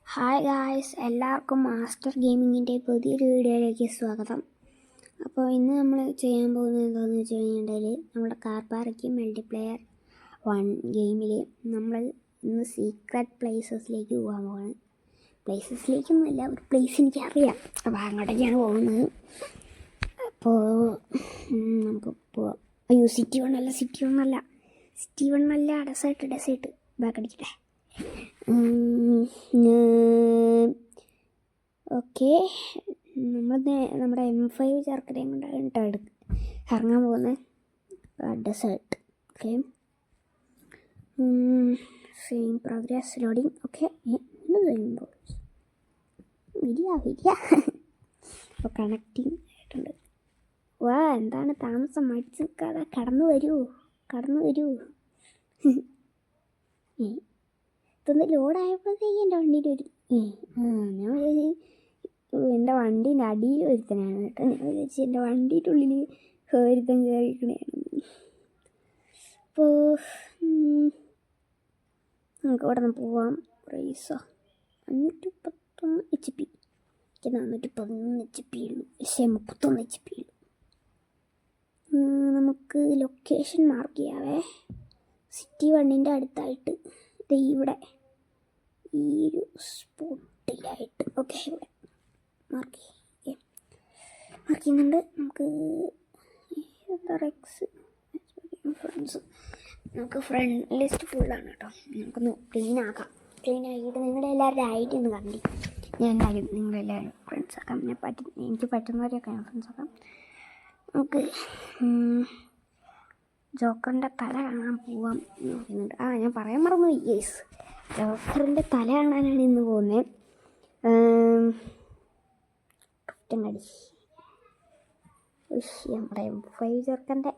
Hi guys, എല്ലാവർക്കും master ഗെയിമിങ്ങിൻ്റെ പുതിയൊരു വീഡിയോയിലേക്ക് സ്വാഗതം. അപ്പോൾ ഇന്ന് നമ്മൾ ചെയ്യാൻ പോകുന്നത് എന്താണെന്ന് വെച്ച് കഴിഞ്ഞിട്ടുണ്ടെങ്കിൽ നമ്മുടെ കാർ പാർക്ക് മൾട്ടിപ്ലെയർ 1 ഗെയിമിൽ നമ്മൾ ഇന്ന് സീക്രട്ട് പ്ലേസസിലേക്ക് പോകാൻ പോവാണ്. പ്ലേസസിലേക്കൊന്നുമല്ല, ഒരു പ്ലേസ് എനിക്കറിയാം, അപ്പോൾ അങ്ങോട്ടേക്കാണ് പോകുന്നത്. അപ്പോൾ നമുക്ക് പോവാം. അയ്യോ, സിറ്റി വണ്ണല്ല ഡെസേർട്ട് ബാക്ക് അടിക്കട്ടെ. ഓക്കെ, നമ്മുടെ M5 ചേർക്കരയും കൊണ്ടാണ് ഇറങ്ങാൻ പോകുന്നത്. Desert. Okay, same progress loading. Okay, ചെയ്യുമ്പോൾ വിരിയ അപ്പോൾ കണക്റ്റിംഗ് ആയിട്ടുണ്ട്. വാ, എന്താണ് താമസം? മടിച്ച് നിൽക്കാതെ കടന്നു വരൂ. ഇതൊന്ന് ലോഡായപ്പോഴത്തേക്ക് എൻ്റെ വണ്ടിയിൽ ഒരു ഞാൻ എൻ്റെ വണ്ടീൻ്റെ അടിയിൽ ഒരുത്തനാണ് കേട്ടോ. ഞാൻ വിചാരിച്ചു എൻ്റെ വണ്ടീൻ്റെ ഉള്ളിൽ ഒരുത്തൻ കയറിയിരിക്കണേയാണ്. അപ്പോൾ നമുക്ക് ഇവിടെ നിന്ന് പോവാം. പ്രൈസോ 511 HP. എനിക്ക് 411 HP ഉള്ളൂ. 31 HP ഉള്ളൂ. നമുക്ക് ലൊക്കേഷൻ മാർക്ക് ചെയ്യാവേ. സിറ്റി 1ൻ്റെ അടുത്തായിട്ട് ഇവിടെ ഈ ഒരു സ്പോട്ടിലായിട്ട്. ഓക്കെ, ഇവിടെ മാർക്ക് ചെയ്യുന്നുണ്ട്. നമുക്ക് ഫ്രണ്ട്സ്, നമുക്ക് ഫ്രണ്ട് ലിസ്റ്റ് ഫുള്ളാണ് കേട്ടോ. നമുക്കൊന്ന് ക്ലീൻ ആക്കിയിട്ട് നിങ്ങളുടെ എല്ലാവരുടെ ഐഡി ഒന്ന് കണ്ടി. ഞാൻ എന്തായാലും നിങ്ങളെല്ലാവരും ഫ്രണ്ട്സ് ആക്കാം. എനിക്ക് പറ്റുന്നവരെയൊക്കെ ഞാൻ ഫ്രണ്ട്സ് ആക്കാം. നമുക്ക് ജോക്കറിൻ്റെ തല കാണാൻ പോവാൻ നോക്കുന്നുണ്ട്. ഞാൻ പറയാൻ മറന്നു. യെസ്, ജോക്കറിൻ്റെ തല കാണാനാണ് ഇന്ന് പോകുന്നത്. കടി നമ്മുടെ M5 ചെറുക്കൻ്റെ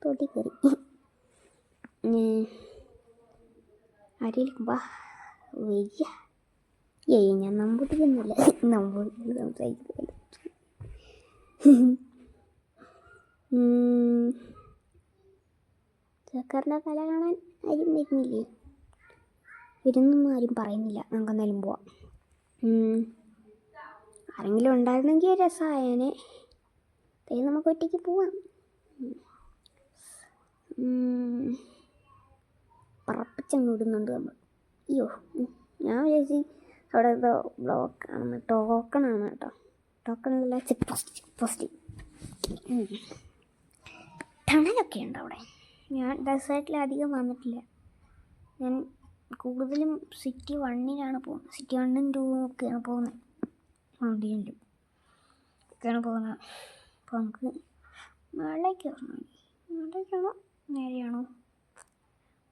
തൊട്ടി കയറി. ആരെയും വാ വയ്യ. ഞാൻ നമ്പൂട്ടിക്കൊന്നുമില്ല, നമ്പൂട്ടിൽ സംസാരിക്കുന്നില്ല. ജോക്കറിൻ്റെ തല കാണാൻ ആരും വരുന്നില്ലേ? വരുന്നൊന്നും ആരും പറയുന്നില്ല. നമുക്ക് എന്തായാലും പോവാം. ആരെങ്കിലും ഉണ്ടായിരുന്നെങ്കിൽ രസമായേനെ. നമുക്ക് ഒറ്റയ്ക്ക് പോവാം. പറപ്പിച്ചങ്ങിടുന്നുണ്ട് നമ്മൾ. അയ്യോ, ഞാൻ വിചാരിച്ചു അവിടെ എന്തോ ബ്ലോക്കാണെന്ന്. ടോക്കണാണ് കേട്ടോ. ടോക്കണല്ല, ചെക്ക് പോസ്റ്റ്. ടണലൊക്കെ ഉണ്ട് അവിടെ. ഞാൻ ഡെസേർട്ടിൽ അധികം വന്നിട്ടില്ല. ഞാൻ കൂടുതലും സിറ്റി 1ലാണ് പോകുന്നത്. സിറ്റി 1ഉം 2ഉം ഒക്കെയാണ് പോകുന്നത്. വണ്ടിയിലും ഒക്കെയാണ് പോകുന്നത്. അപ്പോൾ നമുക്ക് മേളിലേക്കാണോ നേരെയാണോ?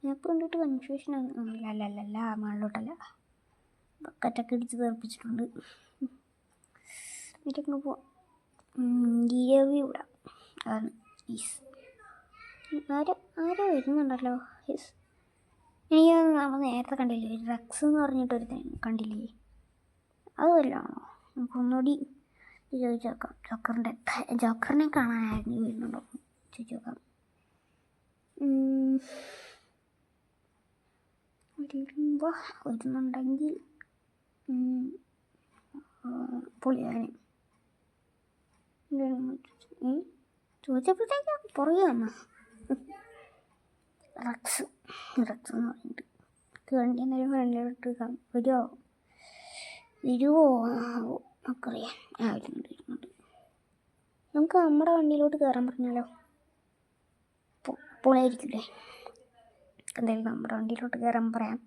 മാപ്പ് കണ്ടിട്ട് കൺഫ്യൂഷനാണ്. അല്ല മേളിലോട്ടല്ല. ബക്കറ്റൊക്കെ ഇടിച്ച് തെറിപ്പിച്ചിട്ടുണ്ട്. വീട്ടിലേക്ക് പോവാം. ഗിയറി വിടാം. അതാണ് ഈസ്. ആരോ വരുന്നുണ്ടല്ലോ. യെസ്, എനിക്ക് നമ്മൾ നേരത്തെ കണ്ടില്ലേ, റക്സ് എന്ന് പറഞ്ഞിട്ടൊരു കണ്ടില്ലേ? അത് വല്ലതാണോ? നമുക്കൊന്നുകൂടി ചോദിച്ചു നോക്കാം. ജോക്കറിനെ കാണാനായിരുന്നു വരുന്നുണ്ടോ ചോദിച്ചു നോക്കാം. വരുന്നുണ്ടെങ്കിൽ പൊളിയാനെ ചോദിച്ചപ്പോഴത്തേക്ക് പുറകെ വന്നാ റക്സ് എന്ന് പറഞ്ഞിട്ട് വണ്ടി എന്നാലും ഫ്രണ്ടിലോട്ട് വരുമോ നമുക്കറിയാം. വരുന്നുണ്ട്. നമുക്ക് നമ്മുടെ വണ്ടിയിലോട്ട് കയറാൻ പറഞ്ഞാലോ? പൊളിയായിരിക്കില്ലേ? എന്തായാലും നമ്മുടെ വണ്ടിയിലോട്ട് കയറാൻ പറയാം.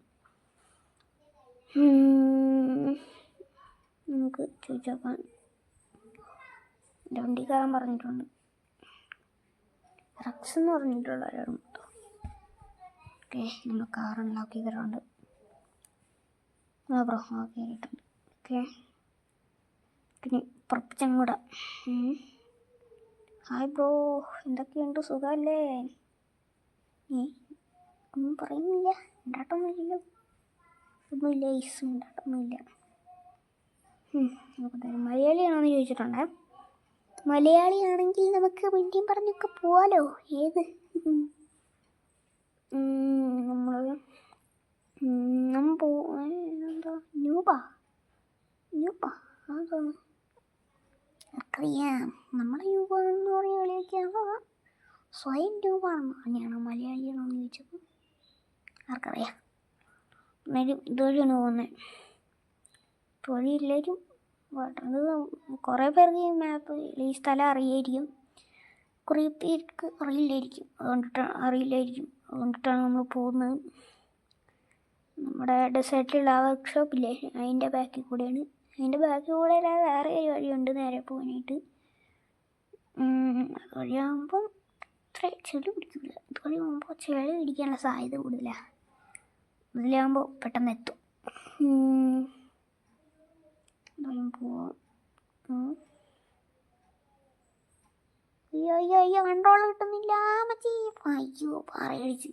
നമുക്ക് ചോദിച്ചു നോക്കാം. എൻ്റെ വണ്ടി കയറാൻ പറഞ്ഞിട്ടുണ്ട്. റക്സ് എന്ന് പറഞ്ഞിട്ടുള്ള ഒരാളും കേട്ടോ. ഓക്കെ, നമ്മൾ കാർ അൺലോക്ക് ചെയ്തിട്ടുണ്ട്. ബ്രോ കയറിയിട്ടുണ്ട്. ഓക്കെ, പിന്നെ പുറപ്പിച്ചങ്ങൂടെ. ഹായ് ബ്രോ, എന്തൊക്കെയുണ്ട്? സുഖമല്ലേ? ഒന്നും പറയുന്നില്ല. ഉണ്ടാട്ടൊന്നുമില്ലല്ലോ. ഒന്നുമില്ല. ഉണ്ടാട്ടൊന്നുമില്ല. നമുക്കെന്തായാലും മലയാളിയാണോന്ന് ചോദിച്ചിട്ടുണ്ടേ. മലയാളിയാണെങ്കിൽ നമുക്ക് വണ്ടിയും പറഞ്ഞൊക്കെ പോവാലോ. ഏത് നമ്മൾ അയ്യോ അതാണ് അറിയാം. നമ്മുടെ രൂപ എന്ന് പറയുന്ന കളിയൊക്കെയാണോ സ്വയം രൂപമാണെന്ന് പറഞ്ഞാണോ മലയാളിയാണോ എന്ന് ചോദിച്ചപ്പോൾ ആർക്കറിയാം. എന്നാലും ഇതുവഴിയാണ് പോകുന്നത്. തൊഴിലില്ലേക്കും അത് കുറേ പേർക്ക് ഈ മാപ്പ് ഈ സ്ഥലം അറിയായിരിക്കും, കുറേ പേർക്ക് അറിയില്ലായിരിക്കും. അതുകൊണ്ടിട്ടാണ് നമ്മൾ പോകുന്നത്. നമ്മുടെ ഡെസേർട്ടിലുള്ള ആ വർക്ക്ഷോപ്പില്ലേ, അതിൻ്റെ ബാക്കിൽ കൂടെയാണ്. അതിൻ്റെ ബാക്കിൽ കൂടെ വേറെ ഒരു വഴിയുണ്ട് നേരെ പോകാനായിട്ട്. അതുവഴിയാകുമ്പോൾ അത്ര ചെളി പിടിക്കില്ല. ഇതുവഴി പോകുമ്പോൾ ചെളി പിടിക്കാനുള്ള സാധ്യത കൂടുതലാണ്. ഇതിലാകുമ്പോൾ പെട്ടെന്ന് എത്തും. പോവാം. അയ്യോ കൺട്രോൾ കിട്ടുന്നില്ല മച്ചി. അയ്യോ പറയടിച്ച്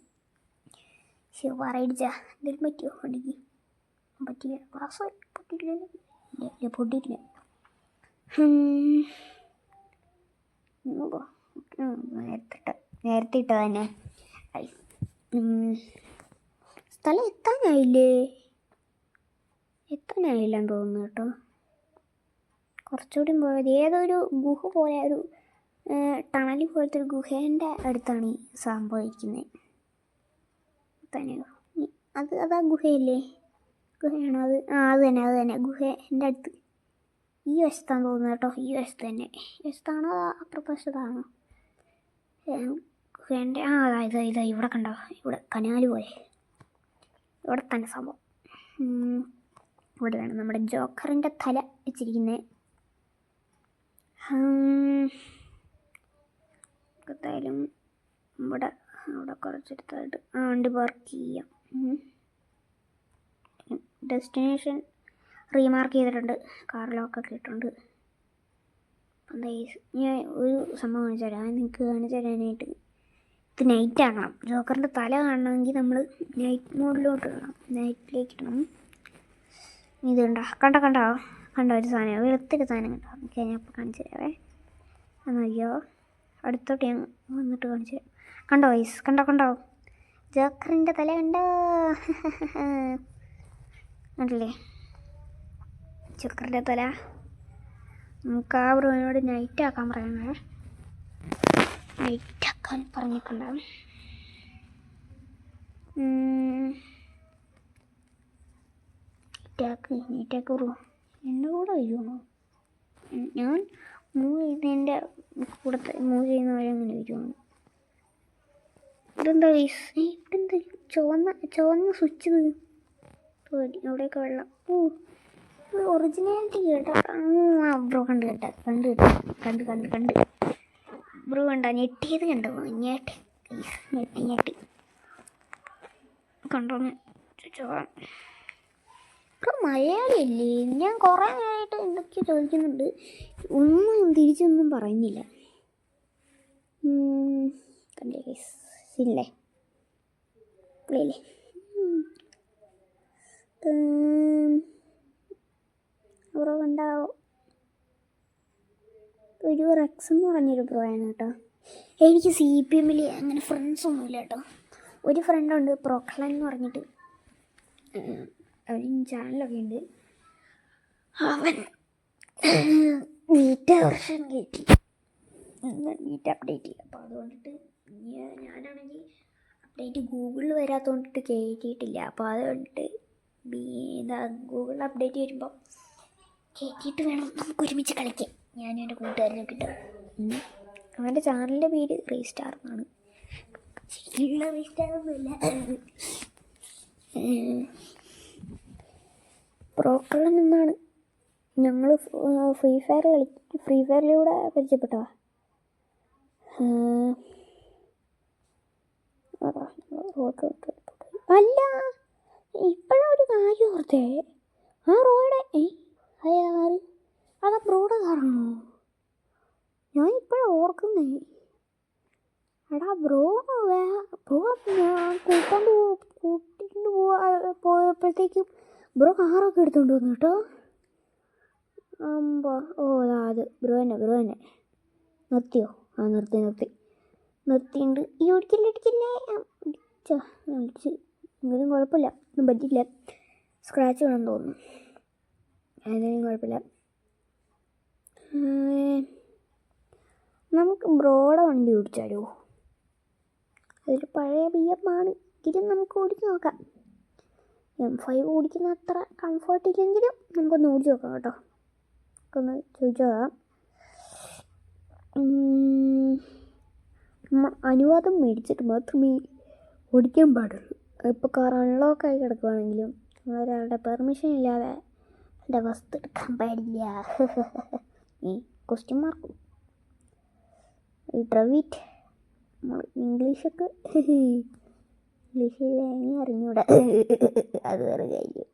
പറയടിച്ചാ എന്തെങ്കിലും പറ്റിയോ വണ്ടിക്ക്? പറ്റില്ല. ക്ലാസ് പൊട്ടിയിട്ടില്ല. നേരത്തെ ഇട്ട തന്നെ. സ്ഥലം എത്താനായില്ലെന്ന് തോന്നുന്നു കേട്ടോ. കുറച്ചുകൂടി പോയത് ഏതൊരു ഗുഹ പോലെ, ഒരു ടണൽ പോലത്തെ ഒരു ഗുഹേൻ്റെ അടുത്താണ് ഈ സംഭവിക്കുന്നത്. തന്നെയോ അതാ ഗുഹയല്ലേ? ഗുഹയാണോ അത്? അത് തന്നെ ഗുഹേൻ്റെ അടുത്ത്. ഈ വശത്താന്ന് തോന്നുന്നു കേട്ടോ. ഈ വശത്താണോ അപ്പുറവശത്താണോ ഗുഹേൻ്റെ? ഇതാ ഇവിടെ കണ്ടോ, ഇവിടെ കനാല് പോലെ ഇവിടെ തന്നെ സംഭവം. ഇവിടെയാണ് നമ്മുടെ ജോക്കറിൻ്റെ തല വെച്ചിരിക്കുന്നത്. എന്തായാലും അവിടെ കുറച്ചെടുത്തായിട്ട് വണ്ടി പാർക്ക് ചെയ്യാം. ഡെസ്റ്റിനേഷൻ റീമാർക്ക് ചെയ്തിട്ടുണ്ട്, കാർ ലോക്കൊക്കെ ഇട്ടുണ്ട്. എന്താ ഞാൻ ഒരു സംഭവം കാണിച്ചു തരാം. നിങ്ങൾക്ക് കാണിച്ചു തരാനായിട്ട് ഇത് നൈറ്റ് ആക്കണം. ജോക്കറിൻ്റെ തല കാണണമെങ്കിൽ നമ്മൾ നൈറ്റ് മോഡിലോട്ട് ഇടണം, നൈറ്റിലേക്ക് ഇടണം. ഇത് കണ്ടോ ഒരു സാധനം, വെളുത്തൊരു സാധനം കണ്ടോ? ഓക്കെ, ഞാൻ ഇപ്പോൾ കാണിച്ചു തരാവേ. നോക്കിയോ, അടുത്തോട്ട് ഞാൻ വന്നിട്ട് കാണിച്ചു തരാം. കണ്ടോ വൈസ്? കണ്ടോ ജോക്കറിൻ്റെ തല കണ്ടില്ലേ? ജോക്കറിൻ്റെ തല. നമുക്ക് ആ ബ്രോനോട് നൈറ്റ് ആക്കാൻ പറയണേ. നൈറ്റ് ആക്കാൻ പറഞ്ഞിട്ടുണ്ടാവും. നീറ്റാക്ക് ബ്രോ എൻ്റെ കൂടെ വരുമോ? ഞാൻ മൂവ് ചെയ്യുന്നതിൻ്റെ കൂടെ മൂവ് ചെയ്യുന്നവരെ അങ്ങനെ വരുവാണ്. ഇതെന്താ ഇതെന്താ ചുവന്ന സ്വിച്ച്? അവിടെയൊക്കെ വെള്ളം. ഒറിജിനാലിറ്റി കേട്ടോ. ബ്രോ കണ്ട് ബ്രോ കണ്ടോ? ഞെട്ടിയത് കണ്ടോ? ഞെട്ടി കണ്ടോന്ന് ചോദിച്ചോളാം. മലയാളിയല്ലേ? ഞാൻ കുറേ നേരമായിട്ട് എന്തൊക്കെയോ ചോദിക്കുന്നുണ്ട്, ഒന്നും തിരിച്ചൊന്നും പറയുന്നില്ല. കണ്ടേ ഗൈസ്, ഇല്ലേ പുള്ളിയല്ലേ? ബ്രോ കണ്ടാവോ? ഒരു റെക്സ് എന്ന് പറഞ്ഞൊരു ബ്രോയാണ് കേട്ടോ. എനിക്ക് CPM അങ്ങനെ ഫ്രണ്ട്സൊന്നുമില്ല കേട്ടോ. ഒരു ഫ്രണ്ടുണ്ട്, പ്രൊക്ലൻ എന്ന് പറഞ്ഞിട്ട്, അവന് ചാനലൊക്കെ ഉണ്ട്. അവൻ നീറ്റ് വെർഷൻ കയറ്റി, നീറ്റ് അപ്ഡേറ്റ് ചെയ്യും. അപ്പോൾ അതുകൊണ്ടിട്ട് ഞാനാണെങ്കിൽ അപ്ഡേറ്റ് ഗൂഗിളിൽ വരാത്തതുകൊണ്ടിട്ട് കയറ്റിയിട്ടില്ല. അപ്പോൾ അതുകൊണ്ടിട്ട് ഗൂഗിളിൽ അപ്ഡേറ്റ് വരുമ്പോൾ കയറ്റിയിട്ട് വേണം നമുക്ക് ഒരുമിച്ച് കളിക്കാൻ. ഞാനും എൻ്റെ കൂട്ടുകാരനൊക്കെ കിട്ടും. അവൻ്റെ ചാനലിൻ്റെ പേര് റീസ്റ്റാർ എന്നാണ്. ശരിയുള്ള റീസ്റ്റാറൊന്നുമില്ല. പ്രോക്കളൻ എന്നാണ്. ഞങ്ങൾ ഫ്രീ ഫയറിലൂടെ പരിചയപ്പെട്ടോ. അല്ല, ഇപ്പോഴൊരു കാര്യം ഓർത്തേ. ആ റോയുടെ കാറ് അതാ ബ്രോയുടെ കാറാണോ? ഞാൻ ഇപ്പോഴാണ് ഓർക്കുന്നേ. എടാ ബ്രോ ഞാൻ കൂട്ടിട്ട് പോയപ്പോഴത്തേക്കും ബ്രോ കാറൊക്കെ എടുത്തോണ്ട് വന്നു കേട്ടോ. അത് ബ്രോ തന്നെ നിർത്തിയോ? നിർത്തിയിട്ടുണ്ട്. ഈ ഇടിക്കില്ലേ വിളിച്ച് എങ്കിലും കുഴപ്പമില്ല, ഒന്നും പറ്റില്ല. സ്ക്രാച്ച് വേണം തോന്നുന്നു. ഏതായാലും കുഴപ്പമില്ല. നമുക്ക് ബ്രോയുടെ വണ്ടി ഓടിച്ചാലോ? അതൊരു പഴയ BM ആണ്. എങ്കിലും നമുക്ക് ഓടിച്ച് നോക്കാം. M5 ഓടിക്കുന്ന അത്ര കംഫർട്ട് ഇല്ലെങ്കിലും നമുക്കൊന്ന് ഓടിച്ച് നോക്കാം കേട്ടോ. നമുക്കൊന്ന് ചോദിച്ചു നോക്കാം. അനുവാദം മേടിച്ചിട്ട് മാത്രമേ ഓടിക്കാൻ പാടുള്ളൂ. ഇപ്പോൾ കാർ അൺലോക്കായി കിടക്കുവാണെങ്കിലും ഒരാളുടെ പെർമിഷൻ ഇല്ലാതെ എൻ്റെ വസ്തു എടുക്കാൻ പാടില്ല. ഈ ക്വസ്റ്റ്യൻ മാർക്കും ഡ്രൈവിറ്റ് നമ്മൾ ഇംഗ്ലീഷൊക്കെ ഇംഗ്ലീഷിൽ അറിഞ്ഞൂടാ, അത് വേറെ കാര്യം.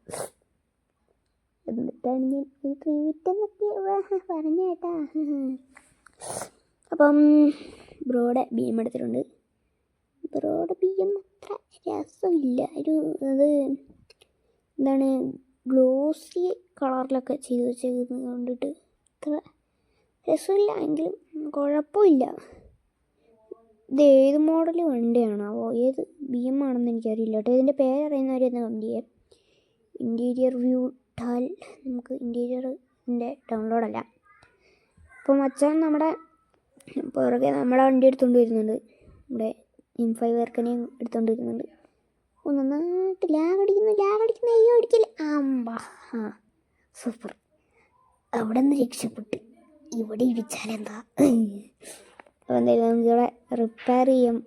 എന്നിട്ടാണ് ഞാൻ ഈ ഡ്രൈവിറ്റ് എന്നൊക്കെ പറഞ്ഞ കേട്ടാ. അപ്പം ബ്രോയുടെ BM എടുത്തിട്ടുണ്ട്. ബ്രോയുടെ BM അത്ര രസമില്ല. അത് എന്താണ് ഗ്ലോസി കളറിലൊക്കെ ചെയ്ത് വെച്ചേക്കുന്നത് കൊണ്ടിട്ട് അത്ര രസമില്ല. എങ്കിലും കുഴപ്പമില്ല. ഇത് ഏത് മോഡൽ വണ്ടിയാണോ, ഏത് BM ആണെന്ന് എനിക്കറിയില്ല കേട്ടോ. ഇതിൻ്റെ പേരറിയുന്നവരെന്ന് കമൻറ്റ് ചെയ്യാം. ഇൻറ്റീരിയർ വ്യൂ ഇട്ടാൽ നമുക്ക് ഇൻറ്റീരിയറിൻ്റെ ഡൗൺലോഡല്ല. അപ്പം അച്ഛൻ നമ്മുടെ പുറകെ നമ്മുടെ വണ്ടി എടുത്തുകൊണ്ട് വരുന്നുണ്ട്. നമ്മുടെ M5 വർക്കനെയും എടുത്തുകൊണ്ട് വരുന്നുണ്ട്. നന്നായിട്ട് ലാഗടിക്കുന്ന അയ്യോ അടിക്കില്ല. സൂപ്പർ. അവിടെ നിന്ന് രക്ഷപ്പെട്ട്. ഇവിടെ ഇടിച്ചാലെന്താ? അപ്പോൾ എന്തായാലും നമുക്കിവിടെ റിപ്പയർ ചെയ്യാം.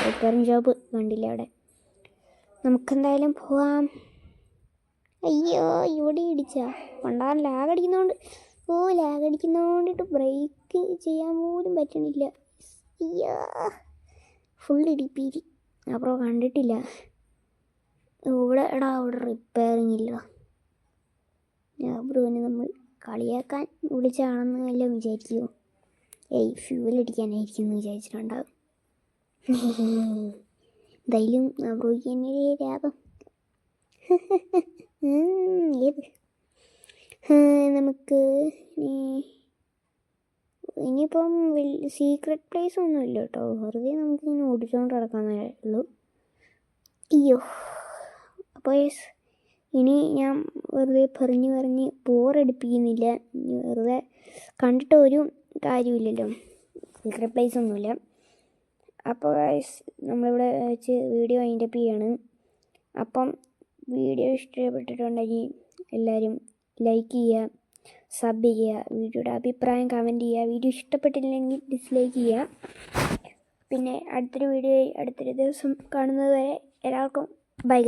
റിപ്പയറിങ് ഷോപ്പ് കണ്ടില്ല അവിടെ. നമുക്കെന്തായാലും പോവാം. അയ്യോ ഇവിടെ ഇടിച്ചാ പണ്ടാൻ ലാഗടിക്കുന്നതുകൊണ്ടിട്ട് ബ്രേക്ക് ചെയ്യാൻ പോലും പറ്റണില്ല. അയ്യോ ഫുൾ ഇടിപ്പീരി. അപ്പുറം കണ്ടിട്ടില്ല. ഇവിടെ റിപ്പയറിങ് ഇല്ല. ബ്രോനെ നമ്മൾ കളിയാക്കാൻ വിളിച്ചാണെന്ന് എല്ലാം വിചാരിക്കുമോ? ഫ്യൂവൽ അടിക്കാനായിരിക്കും എന്ന് വിചാരിച്ചിട്ടുണ്ടാകും. എന്തായാലും ബ്രോയ്ക്ക് തന്നെ ലാഭം. ഏത് നമുക്ക് ഇനിയിപ്പം സീക്രട്ട് പ്ലേസ് ഒന്നും ഇല്ല കേട്ടോ. വെറുതെ നമുക്കിങ്ങനെ ഓടിച്ചുകൊണ്ട് നടക്കാന്നേ ഉള്ളൂ. അയ്യോ അപ്പോൾ ഇനി ഞാൻ വെറുതെ പറഞ്ഞ് ബോറടിപ്പിക്കുന്നില്ല. വെറുതെ കണ്ടിട്ട് ഒരു കാര്യമില്ലല്ലോ, സീക്രട്ട് പ്ലേസ് ഒന്നുമില്ല. അപ്പോൾ നമ്മളിവിടെ വെച്ച് വീഡിയോ വൈൻഡപ്പ് ചെയ്യാണ്. അപ്പം വീഡിയോ ഇഷ്ടപ്പെട്ടിട്ടുണ്ടെങ്കിൽ എല്ലാവരും ലൈക്ക് ചെയ്യുക, സബ് ചെയ്യുക, വീഡിയോയുടെ അഭിപ്രായം കമൻറ്റ് ചെയ്യുക. വീഡിയോ ഇഷ്ടപ്പെട്ടില്ലെങ്കിൽ ഡിസ്ലൈക്ക് ചെയ്യുക. പിന്നെ അടുത്തൊരു ദിവസം കാണുന്നത് വരെ എല്ലാവർക്കും ബൈ.